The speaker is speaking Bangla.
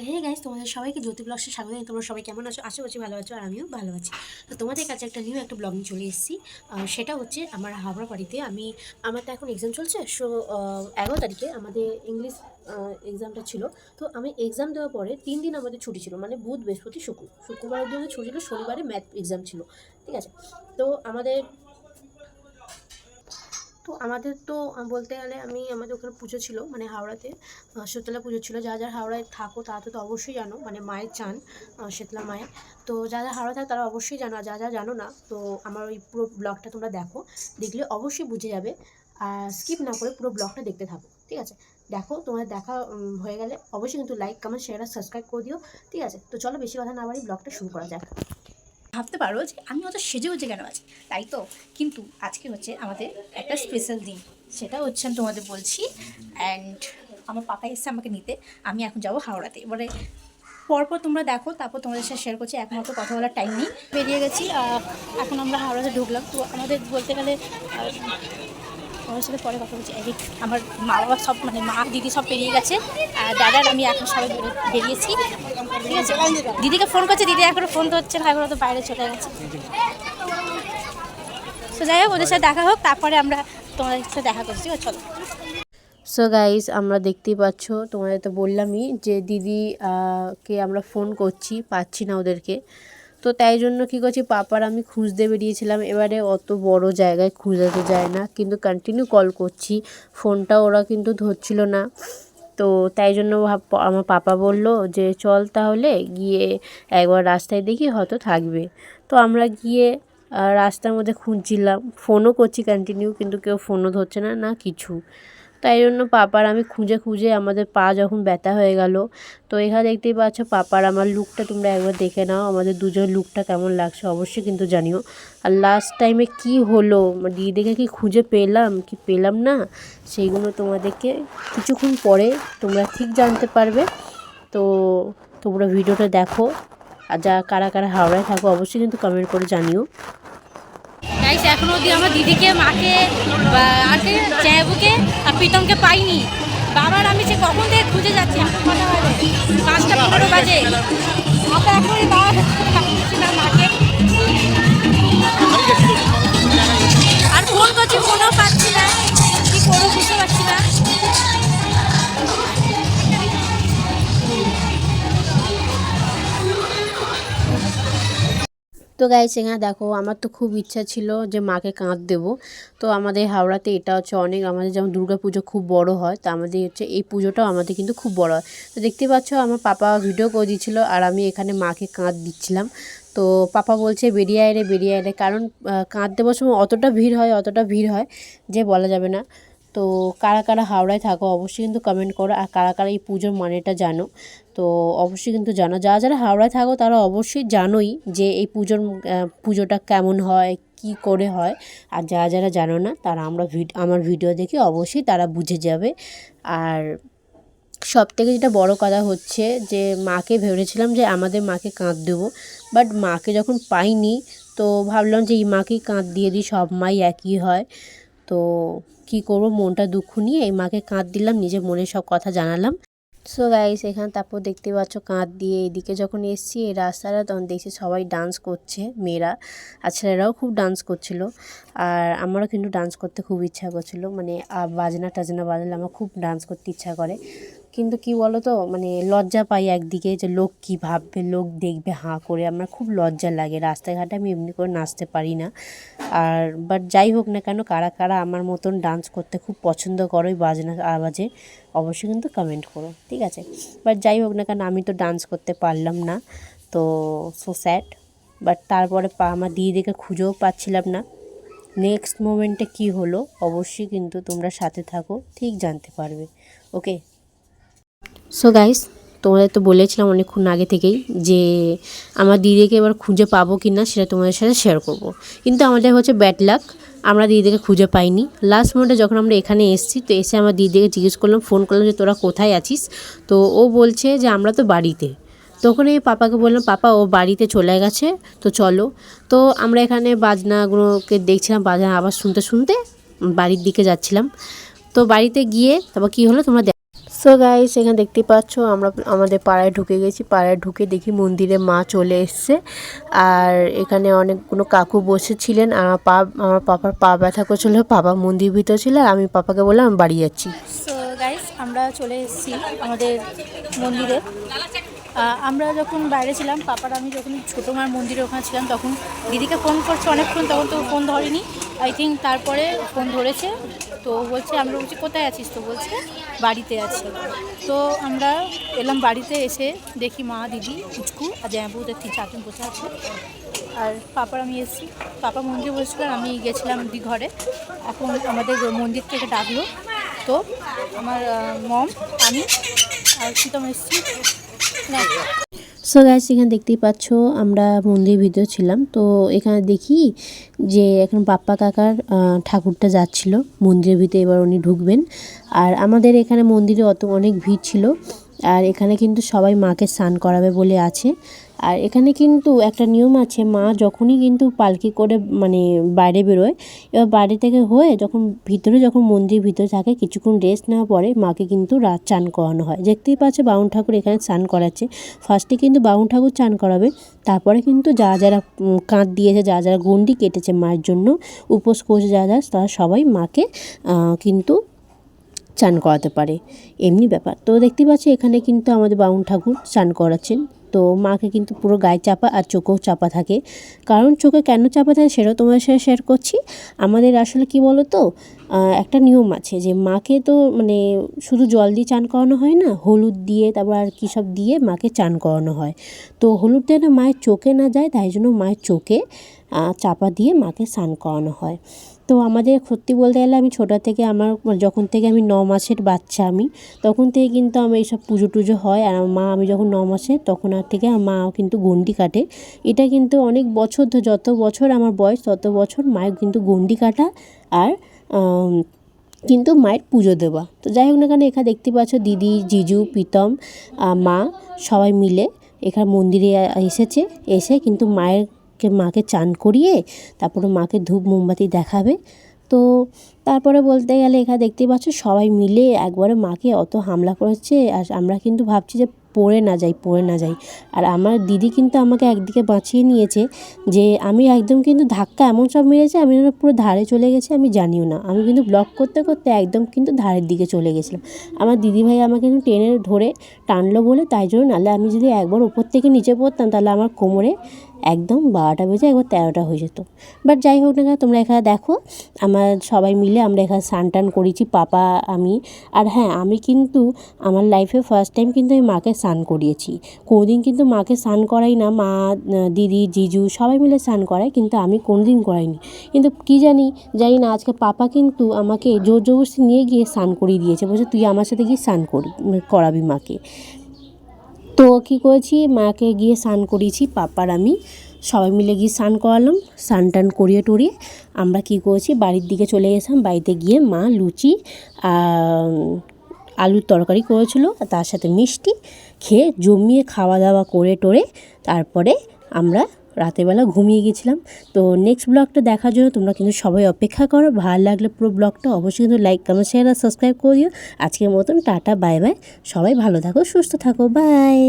হে গাইস, তোমাদের সবাইকে জ্যোতি ব্লগসে স্বাগত জানাই। তোমরা সবাই কেমন আছো? আশা করছি ভালো আছো, আর আমিও ভালো আছি। তো তোমাদের কাছে একটা নিউ একটা ব্লগিং চলে এসেছি। সেটা হচ্ছে আমার হাবড়া বাড়িতে। আমার তো এখন এক্সাম চলছে। 11 তারিখে আমাদের ইংলিশ এক্সামটা ছিল। তো আমি এক্সাম দেওয়ার পরে 3 দিন আমাদের ছুটি ছিল, মানে বুধ, বৃহস্পতি, শুক্রবারের দিন ছুটি ছিল, শনিবারে ম্যাথ এক্সাম ছিল। ঠিক আছে। তো আমাদের তো বলতে গেলে আমাদের ওখানে পুজো ছিল, মানে হাওড়াতে শীতলা পুজো ছিল। যারা হাওড়ায় থাকো তারা তো অবশ্যই জানো, মানে মায়ের চান, শীতলা মায়ের। তো যারা হাওড়া থাকে তারা অবশ্যই জানো, আর যা জানো না তো আমার ওই পুরো ব্লগটা তোমরা দেখো, দেখলে অবশ্যই বুঝে যাবে। আর স্কিপ না করে পুরো ব্লগটা দেখতে থাকো, ঠিক আছে? দেখো, তোমার দেখা হয়ে গেলে অবশ্যই কিন্তু লাইক, কমেন্ট, শেয়ার আর সাবস্ক্রাইব করে দিও, ঠিক আছে? তো চলো বেশি কথা না বাড়ি, ব্লগটা শুরু করা যাক। ভাবতে পারো যে আমি অত সেজে গুজে কেন আছি, তাই তো। কিন্তু আজকে হচ্ছে আমাদের একটা স্পেশাল দিন, সেটা হচ্ছে আমি তোমাদের বলছি। অ্যান্ড আমার পাপা এসছে আমাকে নিতে। আমি এখন যাবো হাওড়াতে। এবারে পরপর তোমরা দেখো, তারপর তোমাদের সাথে শেয়ার করছি। এখন অত কথা বলার টাইম নেই, বেরিয়ে গেছি। এখন আমরা হাওড়াতে ঢুকলাম। তো আমাদের বলতে গেলে আমার সাথে পরে কথা বলছি। আমার মা বাবা সব, মানে মা দিদি সব বেরিয়ে গেছে, দাদার আমি এখন সবাই বেরিয়েছি, ঠিক আছে? দিদিকে ফোন করছে, দিদি এখনো ফোন ধরছে না, এখনো তো বাইরে চলে গেছে। তো যাই হোক, ওদের সাথে দেখা হোক, তারপরে আমরা তোমাদের সাথে দেখা করছি। চলো। সো গাইস, আমরা দেখতেই পাচ্ছ, তোমাদের তো বললামই যে দিদি কে আমরা ফোন করছি, পাচ্ছি না ওদেরকে। তো তাই জন্য কী করছি, পাপার আমি খুঁজতে বেরিয়েছিলাম। এবারে অত বড় জায়গায় খুঁজাতে যায় না, কিন্তু কন্টিনিউ কল করছি, ফোনটা ওরা কিন্তু ধরছিল না। তো তাই জন্য আমার পাপা বলল যে চল তাহলে গিয়ে একবার রাস্তায় দেখি, হয়তো থাকবে। তো আমরা গিয়ে রাস্তার মধ্যে খুঁজছিলাম, ফোনও করছি কন্টিনিউ, কিন্তু কেউ ফোনও ধরছে না, না কিছু। তাই জন্য পাপার আমি খুঁজে খুঁজে আমাদের পা যখন ব্যথা হয়ে গেল। তো এখানে দেখতেই পাচ্ছ পাপার আমার লুকটা, তোমরা একবার দেখে নাও আমাদের দুজন লুকটা কেমন লাগছে, অবশ্যই কিন্তু জানিও। আর লাস্ট টাইমে কি হলো, দিদিকে কি খুঁজে পেলাম কি পেলাম না, সেইগুলো তোমাদেরকে কিছুক্ষণ পরে তোমরা ঠিক জানতে পারবে। তো তোমরা ভিডিওটা দেখো, আর যা কারা কারা হাওড়ায় থাকো অবশ্যই কিন্তু কমেন্ট করে জানিও। গাইস, এখনো অবধি আমার দিদিকে, মাকে, আগে জ্যাবুকে আর প্রীতমকে পাইনি। বাবার আমি সে কখন থেকে খুঁজে যাচ্ছি, এখন কটা বাজে? 5টা 15 বাজে। আমরা এখনই পাচ্ছি না মাকে, আর ফোন করছি, ফোনও পাচ্ছি না, কি করবো বুঝতে পারছি না। তো গাইস, এখানে দেখো, আমার তো খুব ইচ্ছা ছিল যে মাকে কাঁধ দেবো। তো আমাদের হাওড়াতে এটা হচ্ছে অনেক, আমাদের যেমন দুর্গা পুজো খুব বড় হয়, তো আমাদের হচ্ছে এই পুজোটাও আমাদের কিন্তু খুব বড় হয়। তো দেখতে পাচ্ছ আমার পাপা ভিডিও করে দিচ্ছিলো, আর আমি এখানে মাকে কাঁধ দিচ্ছিলাম। তো পাপা বলছে বেরিয়ে আয় রে, বেরিয়ে আয় রে, কারণ কাঁধ দেওয়ার সময় অতটা ভিড় হয় যে বলা যাবে না। তো কারা কারা হাওড়ায় থাকো অবশ্যই কিন্তু কমেন্ট করো, আর কারা কারা এই পুজোর মানেটা জানো তো অবশ্যই কিন্তু জানো। যারা যারা হাওড়ায় থাকো তারা অবশ্যই জানোই যে এই পুজোটা কেমন হয়, কি করে হয়। আর যারা যারা জানো না তারা আমার ভিডিও দেখে অবশ্যই তারা বুঝে যাবে। আর সবথেকে যেটা বড় কথা হচ্ছে যে মাকে ভেবেছিলাম যে আমাদের মাকে কাঁধ দেবো, বাট মাকে যখন পাইনি তো ভাবলাম যে এই মাকেই কাঁধ দিয়ে দিই, সব মাই একই হয়। তো কি করব, মনটা দুঃখ নিয়ে এই মাকে কাঁধ দিলাম, নিজের মনের সব কথা জানালাম। সো গাইস, এখানে তারপর দেখতে পাচ্ছ কাঁধ দিয়ে এদিকে যখন এসছি এই রাস্তাটা, তখন দেখছি সবাই ডান্স করছে, মেয়েরা আর ছেলেরাও খুব ডান্স করছিল। আর আমারও কিন্তু ডান্স করতে খুব ইচ্ছা করছিল, মানে বাজনা টাজনা বাজলে আমার খুব ডান্স করতে ইচ্ছা করে। কিন্তু কি বলো তো, মানে লজ্জা পাই একদিকে, যে লোক কী ভাববে, লোক দেখবে হাঁ করে, আমার খুব লজ্জা লাগে। রাস্তাঘাটে আমি এমনি করে নাচতে পারি না। আর বাট যাই হোক না কেন, কারা কারা আমার মতন ডান্স করতে খুব পছন্দ করো এই বাজনা আওয়াজে, অবশ্যই কিন্তু কমেন্ট করো, ঠিক আছে? বাট যাই হোক না কেন, আমি তো ডান্স করতে পারলাম না, তো সো স্যাড। বাট তারপরে আমার দিদিকে খুঁজেও পাচ্ছিলাম না। নেক্সট মোমেন্টে কি হলো অবশ্যই কিন্তু তোমরা সাথে থাকো, ঠিক জানতে পারবে। ওকে। সো গাইস, তোমাদের তো বলেছিলাম অনেকক্ষণ আগে থেকেই যে আমার দিদিকে এবার খুঁজে পাবো কি না সেটা তোমাদের সাথে শেয়ার করব। কিন্তু আমাদের হচ্ছে ব্যাড লাক, আমরা দিদিকে খুঁজে পাইনি। লাস্ট মোমেন্টে যখন আমরা এখানে এসেছি, তো এসে আমার দিদিকে জিজ্ঞেস করলাম, ফোন করলাম যে তোরা কোথায় আছিস। তো ও বলছে যে আমরা তো বাড়িতে। তখন এই পাপাকে বললাম, পাপা ও বাড়িতে চলে গেছে, তো চলো। তো আমরা এখানে বাজনাগুলোকে দেখছিলাম, বাজনা আবার শুনতে শুনতে বাড়ির দিকে যাচ্ছিলাম। তো বাড়িতে গিয়ে তারপর কী হলো তোমরা। সো গাইস, এখানে দেখতে পাচ্ছ আমরা আমাদের পাড়ায় ঢুকে গেছি। পাড়ায় ঢুকে দেখি মন্দিরে মা চলে এসছে। আর এখানে অনেকগুলো কাকু বসেছিলেন। আমার পাপার পা ব্যথা করছিল, পাপা মন্দির ভিতর ছিল। আর আমি পাপাকে বললাম আমি বাড়ি যাচ্ছি। সো গাইস, আমরা চলে এসেছি আমাদের মন্দিরে। আমরা যখন বাইরে ছিলাম, পাপার আমি যখন ছোটো মার মন্দিরে ওখানে ছিলাম, তখন দিদিকে ফোন করছে অনেকক্ষণ, তখন তো ফোন ধরেনি। আই থিঙ্ক তারপরে ফোন ধরেছে। তো বলছে, আমরা বলছি কোথায় আছিস? তো বলছে বাড়িতে আছি। তো আমরা এলাম বাড়িতে, এসে দেখি মা, দিদি, পুচকু আর জ্যাম্বুদের 3-4 জন বসে আছে। আর পাপার আমি এসেছি, পাপা মন্দিরে বসেছিলাম, আমি গেছিলাম দিদি ঘরে। এখন আমাদের মন্দির থেকে ডাকলো, তো আমার মম, আমি আর প্রীতম এসেছি না। সো গাইস, এখানে দেখতেই পাচ্ছ আমরা মন্দিরের ভিতরে ছিলাম। তো এখানে দেখি যে এখন পাপ্পা কাকার ঠাকুরটা যাচ্ছিল মন্দিরের ভিতরে, এবার উনি ঢুকবেন। আর আমাদের এখানে মন্দিরে অনেক ভিড় ছিল। আর এখানে কিন্তু সবাই মাকে স্নান করাবে বলে আছে। আর এখানে কিন্তু একটা নিয়ম আছে, মা যখনই কিন্তু পালকি করে মানে বাইরে বেরোয়, এবার বাড়ি থেকে হয়ে যখন মন্দিরের ভিতরে থাকে, কিছুক্ষণ রেস্ট নেওয়ার পরে মাকে কিন্তু রাত চান করানো হয়। দেখতেই পাচ্ছে বামুন ঠাকুর এখানে স্নান করাচ্ছে। ফার্স্টে কিন্তু বামুন ঠাকুর চান করাবে, তারপরে কিন্তু যারা কাঁধ দিয়েছে, যারা গণ্ডি কেটেছে মায়ের জন্য, উপোস করেছে যারা, তারা সবাই মাকে কিন্তু চান করাতে পারে, এমনি ব্যাপার। তো দেখতে পাচ্ছি এখানে কিন্তু আমাদের বামুন ঠাকুর চান করাচ্ছেন। তো মাকে কিন্তু পুরো গায়ে চাপা আর চোখেও চাপা থাকে। কারণ চোখে কেন চাপা থাকে সেটাও তোমাদের সাথে শেয়ার করছি। আমাদের আসলে কি বলো তো, একটা নিয়ম আছে যে মাকে তো মানে শুধু জল দিয়ে চান করানো হয় না, হলুদ দিয়ে তারপর আর কী সব দিয়ে মাকে চান করানো হয়। তো হলুদ দিয়ে না মায়ের চোখে না যায়, তাই জন্য মায়ের চোখে চাপা দিয়ে মাকে স্নান করানো হয়। তো আমাদের সত্যি বলতে গেলে আমি ছোটো থেকে যখন থেকে আমি 9 মাসের বাচ্চা, আমি তখন থেকে কিন্তু আমার এইসব পুজো টুজো হয়। আর মা, আমি যখন 9 মাসে, তখন আর থেকে মা কিন্তু গণ্ডি কাটে। এটা কিন্তু অনেক বছর ধরে, যত বছর আমার বয়স তত বছর মায়ের কিন্তু গণ্ডি কাটা আর কিন্তু মায়ের পুজো দেওয়া। তো যাই হোক না কেন, এখানে দেখতে পাচ্ছ দিদি, জিজু, প্রীতম, মা সবাই মিলে এখানে মন্দিরে এসেছে। এসে কিন্তু মাকে চান করিয়ে তারপরে মাকে ধূপ মোমবাতি দেখাবে। তো তারপরে বলতে গেলে এখানে দেখতেই পাচ্ছ সবাই মিলে একবারে মাকে অত হামলা করেছে। আর আমরা কিন্তু ভাবছি যে পড়ে না যাই। আর আমার দিদি কিন্তু আমাকে একদিকে বাঁচিয়ে নিয়েছে, যে আমি একদম কিন্তু ধাক্কা এমন সব মেরেছে, আমি পুরো ধারে চলে গেছি, আমি জানিও না। আমি কিন্তু ব্লগ করতে করতে একদম কিন্তু ধারের দিকে চলে গেছিলাম। আমার দিদিভাই আমাকে কিন্তু টেনে ধরে টানলো বলে, তাই জন্য, নাহলে আমি যদি একবার ওপর থেকে নিচে পড়তাম তাহলে আমার কোমরে একদম 12টা বেজে একবার 13টা হয়ে যেত। বাট যাই হোক না, তোমরা এখানে দেখো আমার সবাই মিলে আমরা এখানে স্নান টান করেছি, পাপা, আমি। আর হ্যাঁ, আমি কিন্তু আমার লাইফে ফার্স্ট টাইম কিন্তু আমি মাকে স্নান করিয়েছি। কোনোদিন কিন্তু মাকে স্নান করাই না, মা, দিদি, জিজু সবাই মিলে স্নান করায়, কিন্তু আমি কোনোদিন করাইনি। কিন্তু কী জানি না, আজকে পাপা কিন্তু আমাকে জোর জবরদস্তি নিয়ে গিয়ে স্নান করিয়ে দিয়েছে, বলছে তুই আমার সাথে গিয়ে স্নান করাবি মাকে। তো কী করেছি, মাকে গিয়ে স্নান করিয়েছি, পাপার আমি সবাই মিলে গিয়ে স্নান করালাম। স্নান টান করিয়ে টরিয়ে আমরা কী করেছি, বাড়ির দিকে চলে গেছিলাম। বাড়িতে গিয়ে মা লুচি আলুর তরকারি করেছিল, তার সাথে মিষ্টি খেয়ে জমিয়ে খাওয়া দাওয়া করে টোরে তারপরে আমরা রাতেরবেলা ঘুমিয়ে গেছিলাম। তো নেক্সট ব্লগটা দেখার জন্য তোমরা কিন্তু সবাই অপেক্ষা করো। ভালো লাগলে পুরো ব্লগটা অবশ্যই কিন্তু লাইক, কমেন্ট, শেয়ার আর সাবস্ক্রাইব করে দিও। আজকের মতন টাটা, বাই বাই। সবাই ভালো থাকো, সুস্থ থাকো, বাই।